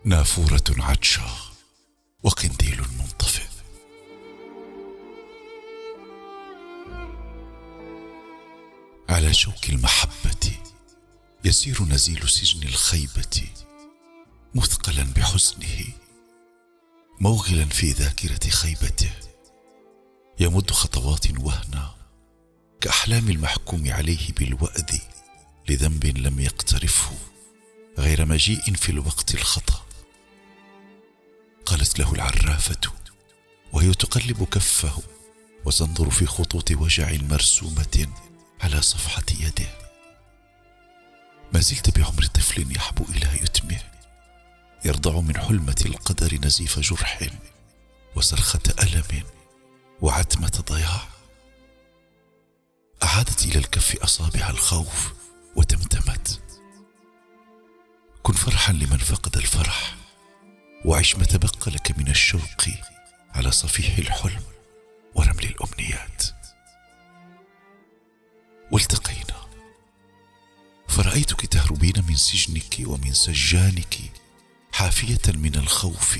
نافورة عطشة وقنديل منطفئ. على شوك المحبة يسير نزيل سجن الخيبة، مثقلا بحزنه موغلا في ذاكرة خيبته، يمد خطوات وهنا كأحلام المحكوم عليه بالوأد لذنب لم يقترفه غير مجيء في الوقت الخطأ. قالت له العرافة وهي تقلب كفه وتنظر في خطوط وجع مرسومة على صفحة يده: ما زلت بعمر طفل يحبو إلى يتمه، يرضع من حلمة القدر نزيف جرح وصرخة ألم وعتمة ضياع. أعادت إلى الكف أصابع الخوف وتمتمت: كن فرحا لمن فقد الفرح، وعش ما تبقى لك من الشوق على صفيح الحلم ورمل الأمنيات. والتقينا، فرأيتك تهربين من سجنك ومن سجانك حافية من الخوف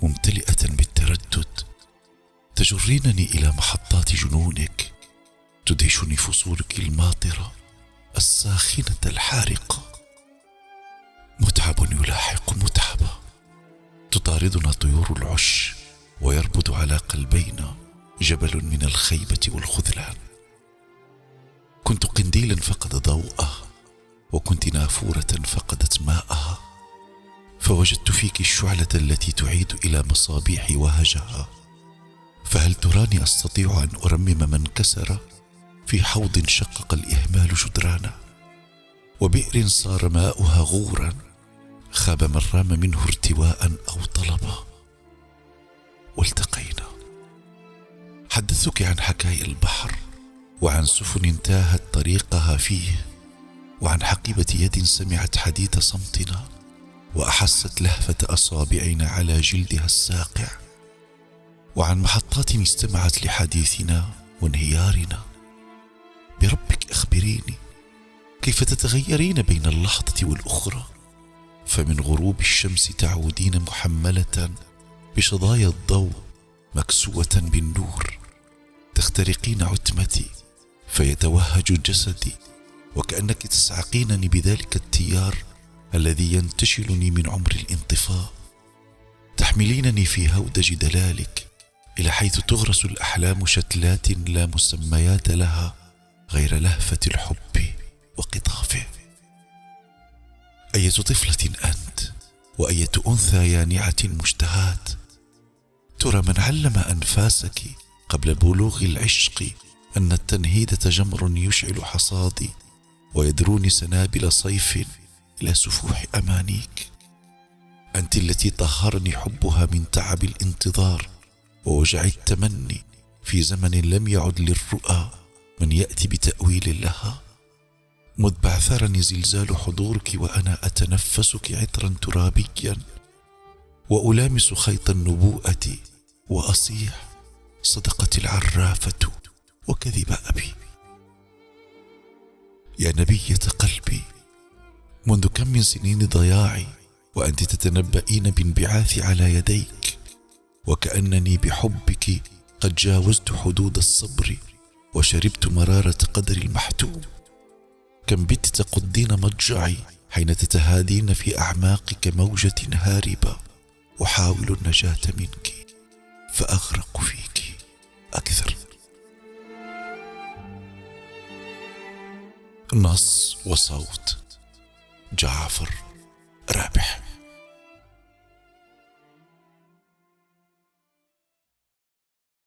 ممتلئة بالتردد، تجرينني إلى محطات جنونك، تدهشني فصولك الماطرة الساخنة الحارقة. متعب يلاحق متعبة، تطاردنا طيور العش، ويربض على قلبينا جبل من الخيبة والخذلان. كنت قنديلا فقد ضوءه، وكنت نافورة فقدت ماءها، فوجدت فيك الشعلة التي تعيد إلى مصابيح وهجها. فهل تراني أستطيع أن أرمم من كسر في حوض شقق الإهمال جدرانه، وبئر صار ماؤها غورا خاب من رام منه ارتواء أو طلبا؟ والتقينا، حدثتك عن حكايا البحر، وعن سفن تاهت طريقها فيه، وعن حقيبة يد سمعت حديث صمتنا وأحست لهفة أصابعنا على جلدها الساقع، وعن محطات استمعت لحديثنا وانهيارنا. بربك أخبريني، كيف تتغيرين بين اللحظة والأخرى؟ فمن غروب الشمس تعودين محملة بشظايا الضوء مكسوة بالنور، تخترقين عتمتي فيتوهج جسدي، وكأنك تسعقينني بذلك التيار الذي ينتشلني من عمر الانطفاء. تحملينني في هودج دلالك إلى حيث تغرس الأحلام شتلات لا مسميات لها غير لهفة الحب وقطافه. أية طفلة أنت، وأية أنثى يانعة مشتهات. ترى من علم أنفاسك قبل بلوغ العشق أن التنهيدة جمر يشعل حصادي ويدروني سنابل صيف إلى سفوح أمانيك. أنت التي طهرني حبها من تعب الانتظار ووجع التمني في زمن لم يعد للرؤى من يأتي بتأويل لها. مذ بعثرني زلزال حضورك وأنا أتنفسك عطرا ترابيا، وألامس خيط النبوءة وأصيح: صدقت العرافة وكذب أبي. يا نبية قلبي، منذ كم من سنين ضياعي وأنت تتنبئين بانبعاثي على يديك، وكأنني بحبك قد جاوزت حدود الصبر وشربت مرارة قدر المحتوم. كم بت تقضين مضجعي حين تتهادين في أعماقك موجة هاربة، أحاول النجاة منك فأغرق فيك أكثر. نص وصوت جعفر رابح.